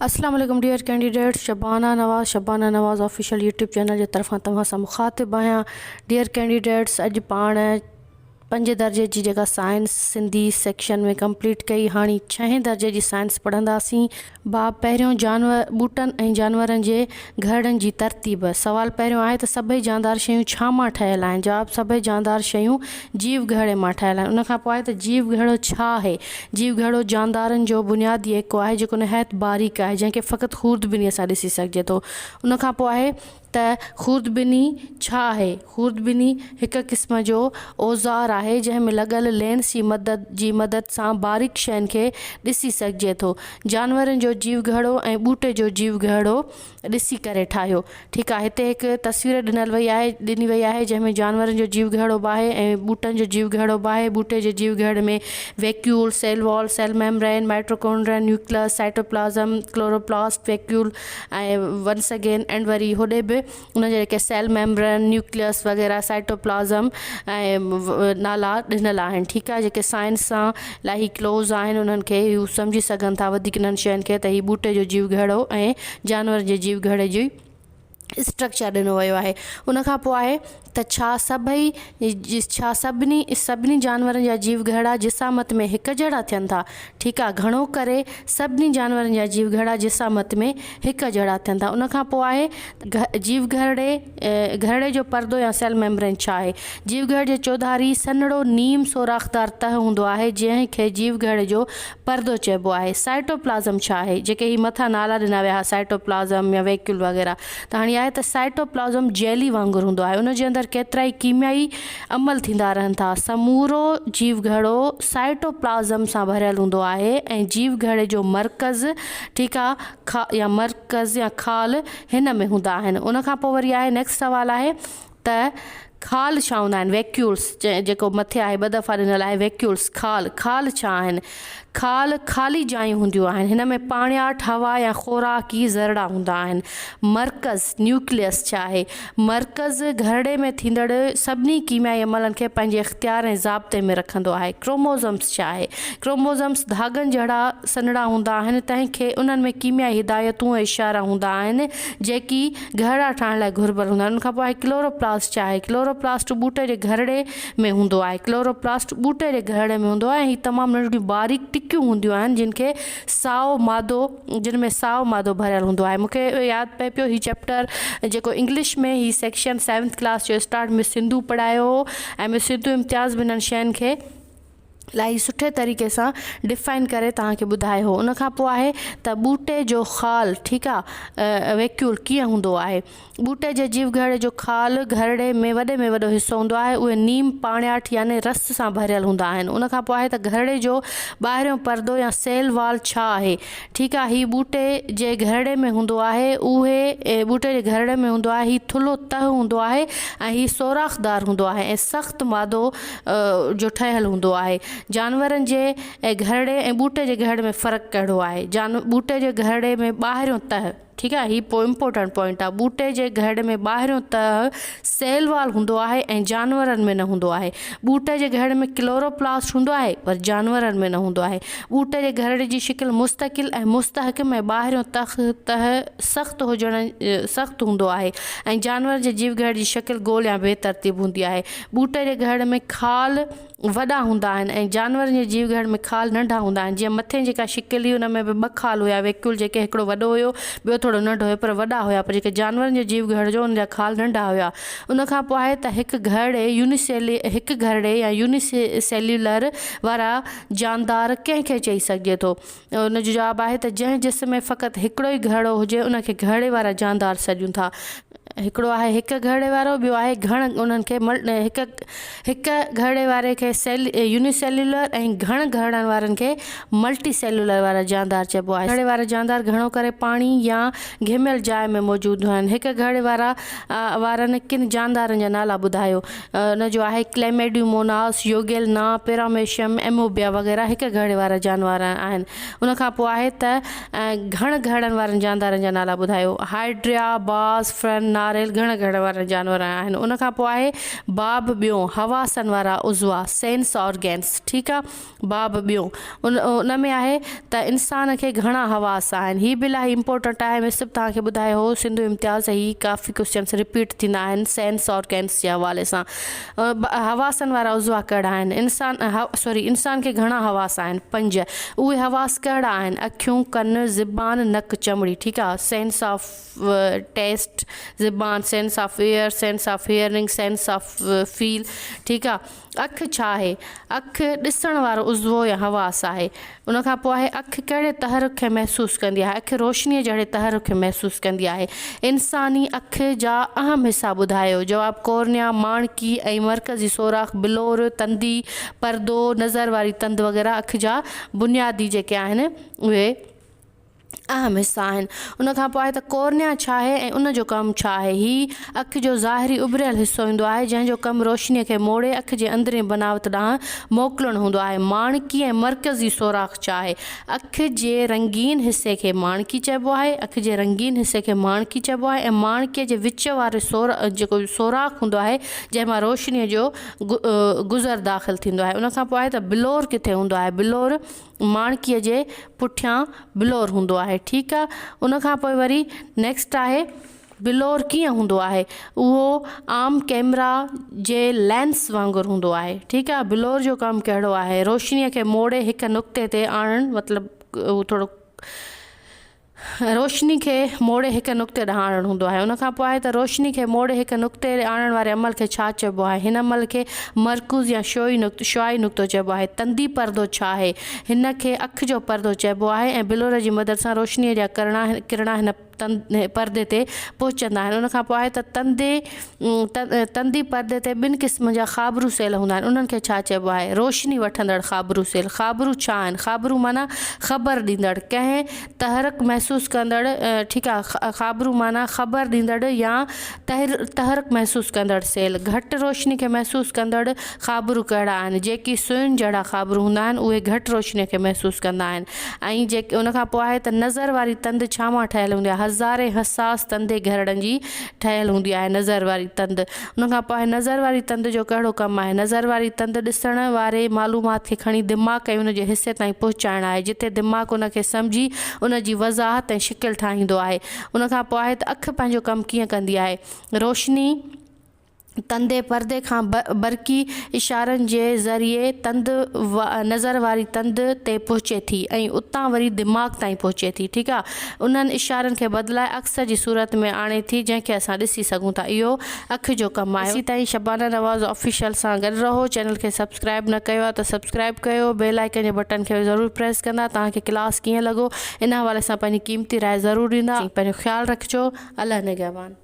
अस्सलाम वालेकुम dear candidate. Shabana नवाज़ official YouTube channel जे तरफ़ां तव्हां सां मुखातिब आहियां। डियर कैंडिडेट्स, अॼु पाण 5 दर्जे जी जेका साइंस सिंधी सेक्शन में कंप्लीट कई, हाणे 6 दर्जे जी साइंस पढ़ंदासीं। बाब पहिरियों ॿूटनि ऐं जानवरनि जे घरनि जी तरतीब। सवाल पहिरियों आहे त सभई जानदार शयूं छा मां ठहियल आहिनि? जवाब, सभई जानदार शयूं जीव घड़े मां ठहियल आहिनि। उनखां पोइ आहे त जीव घड़ो छा आहे? जीव घड़ो जानदारनि जो बुनियादी हिकु आहे जेको निहायत बारीक आहे, जंहिंखे फ़क़ति खूरदबीनीअ सां ॾिसी सघिजे थो। उनखां पोइ आहे त खूरदबीनी छा आहे? खूरदबीनी हिकु क़िस्म जो औज़ार आहे जंहिंमें लॻल लेंस जी मदद सां बारीक शयुनि खे ॾिसी सघिजे थो। जानवरनि जो जीव घड़ो ऐं ॿूटे जो जीव घड़ो ॾिसी करे ठाहियो। ठीकु आहे। हिते हिकु तस्वीर ॾिनी वई आहे जंहिंमें जानवरनि जो जीव घड़ो बि आहे ऐं ॿूटनि जो जीव घड़ो बि आहे। ॿूटे जे जीव घड़े में vacuole, cell wall, cell membrane, mitochondria, nucleus, cytoplasm, chloroplast, vacuole ऐं वंस अगेन एंड वरी होॾे बि उन जेके सेल मेम्ब्रेन, न्यूक्लियस वग़ैरह, साइटोप्लाज़म ऐं नाला ॾिनल आहिनि। ठीकु आहे। जेके साइंस सां इलाही क्लोज़ आहिनि उन्हनि खे हू सम्झी सघनि था वधीक इन्हनि शयुनि खे, त हीउ ॿूटे जो जीव घड़ो ऐं जानवर जे जीव घड़े जी स्ट्रक्चर ॾिनो वियो आहे। उनखां पोइ आहे त छा सभिनी जानवरनि जा जीव घड़ा जिसामत में हिकु जहिड़ा थियनि था? ठीकु आहे। घणो करे सभिनी जानवरनि जा जीव घड़ा जिसामत में हिकु जहिड़ा थियनि था। उनखां पोइ आहे जीव घड़े जो परदो या सेल मेम्ब्रेन छा आहे? जीव घड़े जे चौधारी सन्हड़ो नीम सोराख़दार तह हूंदो आहे जंहिंखे जीव घड़े जो परदो चइबो आहे। साइटोप्लाज़म छा आहे? जेके ही मथां नाला ॾिना विया हुआ, साइटोप्लाज़म या वैक्यूल वग़ैरह, त हाणे आहे त साइटोप्लाज़म जेली वांगुरु हूंदो आहे। उनजे अंदरि केतिरा ई कीमियाई अमल थींदा रहनि था। समूरो जीव घड़ो साइटोप्लाज़म सां भरियल हूंदो आहे ऐं जीव घड़े जो मर्कज़, ठीकु आहे, मर्कज़ या खाल हिन में हूंदा आहिनि। उनखां पोइ वरी आहे नेक्स्ट सवाल आहे त खाल छा हूंदा आहिनि? वैक्यूल्स जेको मथे आहे, 2 दफ़ा ॾिनल आहे वैक्यूल्स। खाल छा आहिनि? खाल ख़ाली जायूं हूंदियूं आहिनि, हिन में पाणियाठ, हवा या ख़ोराकी ज़रड़ा हूंदा आहिनि। मर्कज़ न्यूक्लियस छा आहे? मर्कज़ घरड़े में थींदड़ सभिनी कीमियाई अमलनि खे पंहिंजे इख़्तियार ऐं ज़ाब्ते में रखंदो आहे। क्रोमोज़म्स छा आहे? क्रोमोज़म्स धागनि जहिड़ा सन्हड़ा हूंदा आहिनि, तंहिंखे उन्हनि में कीमियाई हिदायतूं ऐं इशारा हूंदा आहिनि जेकी घड़ा ठाहिण लाइ घुरिबल हूंदा आहिनि। उनखां पोइ आहे क्लोरोप्लास्ट छा आहे? क्लोरोप्लास्ट ॿूटे जे घरड़े में हूंदो आहे। क्लोरोप्लास्ट ॿूटे जे घरड़े में हूंदो आहे। हीअ तमामु नंढियूं बारीक टिक्कियूं हूंदियूं आहिनि जिन में साओ मादो भरियल हूंदो आहे। मूंखे यादि पए पियो हीउ चैप्टर जेको इंग्लिश में ही सेक्शन 7th क्लास जो स्टार्ट मिस सिंधू पढ़ायो हो ऐं मिस सिंधू इम्तियाज़ बि इन्हनि शयुनि खे इलाही सुठे तरीक़े सां डिफाइन करे तव्हांखे ॿुधायो हो। उनखां पोइ आहे त ॿूटे जो खाल, ठीकु आहे, वैक्यूल कीअं हूंदो आहे? ॿूटे जे जीव घड़े जो खाल घरड़े में वॾो हिसो हूंदो आहे। उहे नीम, पाणियाठ यानी रस सां भरियल हूंदा आहिनि। उनखां पोइ आहे त घरड़े जो ॿाहिरियों परदो या सेल वाल छा आहे? ठीकु आहे। हीउ ॿूटे जे घरड़े में हूंदो आहे। ॿूटे जे घरड़े में हूंदो आहे। हीउ थुल्हो तह हूंदो आहे ऐं हीउ सोराख़दार हूंदो आहे ऐं सख़्तु मादो जो ठहियलु हूंदो आहे। जानवरनि जे घरड़े ऐं ॿूटे जे घरड़े में फ़र्क़ु कहिड़ो आहे? ॿूटे जे घरड़े में ॿाहिरियों तह, ठीकु आहे, हीउ इम्पोर्टेंट पॉइंट आहे। ॿूटे जे घरड़े में ॿाहिरियों तह सेल वाल हूंदो आहे ऐं जानवरनि में न हूंदो आहे। ॿूटे जे घरड़े में क्लोरोप्लास्ट हूंदो आहे पर जानवरनि में न हूंदो आहे। ॿूटे जे घरड़े जी शिकिल मुस्तक़िल ऐं मुस्तहकम ऐं ॿाहिरियों तह सख़्तु हूंदो आहे ऐं जानवर जे जीव घड़े जी शिकिल गोल या बेतरतीब हूंदी आहे। ॿूटे जे घरड़े में खाल वॾा हूंदा आहिनि ऐं जानवरनि जे जीव घड़े में खाल नंढा हूंदा आहिनि। जीअं मथे जेका शिकिल हुई उन में बि 2 खाल हुया, वैक्यूल जेके हिकिड़ो वॾो हुयो, ॿियो थोरो नंढो हुयो, पर वॾा हुया, पर जेके जानवरनि जे जीव घड़ जो उन जा खाल नंढा हुया। उनखां पोइ आहे त हिकु घरड़े या यूनिसेल्युलर वारा जानदार कंहिंखे चई सघिजे थो? उन जो जवाबु आहे त जंहिं जिस्म में फ़क़ति हिकिड़ो ई घड़ो हुजे उनखे घड़े वारा जानदार सॾियूं था। हिकिड़ो आहे हिकु घड़े वारो, ॿियो आहे उन्हनि खे हिकु घड़े वारे खे यूनिसेल्युलर ऐं घड़नि वारनि खे मल्टी सेल्युलर वारा जानदार चइबो आहे। घड़े वारा जानदार घणो करे पाणी या घिमियल जाइ में मौजूदु आहिनि। हिकु घड़े वारनि किन जानदारनि जा नाला ॿुधायो? उन जो आहे क्लेमेड्यूमोनास, योगेलना, पेरामेशियम, एमोबिया वग़ैरह हिकु घड़े वारा जानवर आहिनि। उनखां पोइ आहे त घड़नि वारनि जानदारनि जा नाला ॿुधायो? हाइड्रिया, बास, फ्रन, नारेल घण वारा जानवर आहिनि। उन खां पोइ आहे बाब ॿियों हवासनि वारा उज़वा सेंस ऑर्गेन्स, ठीकु आहे। बाब ॿियों उन में आहे त इंसान खे घणा हवास आहिनि। हीअ बि इलाही इंपॉर्टेंट आहे। मैं सिर्फ़ु तव्हांखे ॿुधायो हो सिंधु इम्तियाज़ ही काफ़ी क्वेश्चन्स रिपीट थींदा आहिनि सेंस ऑर्गेन्स जे हवाले सां। हवासनि वारा उज़वा कहिड़ा आहिनि? इंसान खे घणा हवास आहिनि? 5। उहे हवास कहिड़ा आहिनि? अखियूं, कन, ज़िबान, नक, चमड़ी, ठीकु आहे। सेंस ऑफ टेस्ट ज़िबान, sense of ear, sense of hearing, sense of feel, ठीकु आहे। अखि छा आहे? अखि ॾिसण वारो उज़वो या हवास आहे। उन खां पोइ आहे अखि कहिड़े तहरुक खे महसूसु कंदी आहे? अखि रोशनीअ जहिड़े तहरुक खे महसूसु कंदी आहे। इंसानी अखि जा अहम हिसा ॿुधायो। जवाबु कॉर्निया, माणकी ऐं मर्कज़ी सोराख़, बिलोर, तंदी, परदो, नज़र वारी तंद वग़ैरह अखि जा बुनियादी जेके आहिनि उहे अहम हिसा आहिनि। उन खां पोइ आहे त कॉर्निया छा आहे ऐं उन जो कमु छा आहे? हीअ अखि जो ज़ाहिरी उभरियल हिसो ईंदो आहे जंहिंजो कमु रोशनीअ खे मोड़े अखि जे अंदरें बनावट ॾांहुं मोकिलणु हूंदो आहे। माणकी ऐं मर्कज़ी सोराख़ छा आहे? अखि जे रंगीन हिसे खे माणकी चइबो आहे। अखि जे रंगीन हिसे खे माणकी चइबो आहे ऐं माणकीअ जे विच वारे जेको सोराख़ हूंदो आहे जंहिंमां रोशनीअ जो गुज़र दाख़िल थींदो आहे। उन खां पोइ आहे त बिलोर किथे हूंदो आहे? बिलोर माणकीअ जे पुठियां बिलोर हूंदो आहे, ठीकु आहे। उन खां पोइ वरी नेक्स्ट आहे बिलोर कीअं हूंदो आहे? उहो आम कैमरा जे लेंस वांगुरु हूंदो आहे, ठीकु आहे। बिलोर जो कमु कहिड़ो आहे? रोशनीअ खे मोड़े हिकु नुक़्ते ते आणणु, मतिलबु उहो थोरो रोशनी खे मोड़े हिकु नुक़्ते ॾांहुं आणणु हूंदो आहे। उन खां पोइ आहे त रोशनी खे मोड़े हिकु नुक़्ते आणण वारे अमल खे छा चइबो आहे? हिन अमल खे मरकूज़ या शुआई नुक़्तो चइबो आहे। तंदी परदो छा आहे? हिन खे अखि जो परदो चइबो आहे ऐं बिलोर जी मदद सां रोशनीअ जा किरणा हिन परदे ते पहुचंदा आहिनि। उन खां पोइ आहे त तंदी परदे ते 2 क़िस्म जा ख़ाबरू सेल हूंदा आहिनि। उन्हनि खे छा चइबो आहे? रोशनी वठंदड़ ख़ाबरू सेल। ख़ाबरू छा आहिनि? ख़ाबरू माना ख़बर ॾींदड़, कंहिं तहरुक महसूसु कंदड़, ठीकु आहे। ख़ाबरू माना ख़बर ॾींदड़ या तहरुक महसूसु कंदड़ सेल। घटि रोशनी खे महसूसु कंदड़ ख़ाबरू कहिड़ा आहिनि? जेकी सुयुनि जहिड़ा ख़ाबरू हूंदा आहिनि उहे घटि रोशनीअ खे महसूसु कंदा आहिनि। ऐं जेके उन खां पोइ आहे त नज़र वारी तंद छा मां ठहियलु हूंदी आहे? हज़ारे हसास तंदे घरड़नि जी ठहियलु हूंदी आहे नज़र वारी तंद। उन खां पोइ नज़र वारी तंद जो कहिड़ो कमु आहे? नज़र वारी तंद ॾिसण वारे मालूमात खे खणी दिमाग़ ऐं उन जे हिसे ताईं पहुचाइणु आहे, जिते दिमाग़ उन खे सम्झी उन जी वज़ाहत ऐं शिकिल ठाहींदो आहे। उन खां पोइ आहे त अखि पंहिंजो कमु कीअं कंदी आहे? रोशनी तंदे परदे खां बरक़ी इशारनि जे ज़रिए नज़र वारी तंद ते पहुचे थी ऐं उतां वरी दिमाग़ ताईं पहुचे थी, ठीकु आहे। उन्हनि इशारनि खे बदिलाए अक्सर जी सूरत में आणे थी जंहिंखे असां ॾिसी सघूं था। इहो अखि जो कमु आहे। इसी ताईं शबाना नवाज़ ऑफिशियल सां गॾु रहो। चैनल खे सब्सक्राइब न कयो आहे त सब्सक्राइब कयो। बेल आइकन जे बटन खे ज़रूरु प्रेस कंदा। तव्हांखे क्लास कीअं लॻो इन हवाले सां पंहिंजी क़ीमती राय ज़रूरु ॾींदा। पंहिंजो ख़्यालु रखिजो। अल्लाह निगहबान।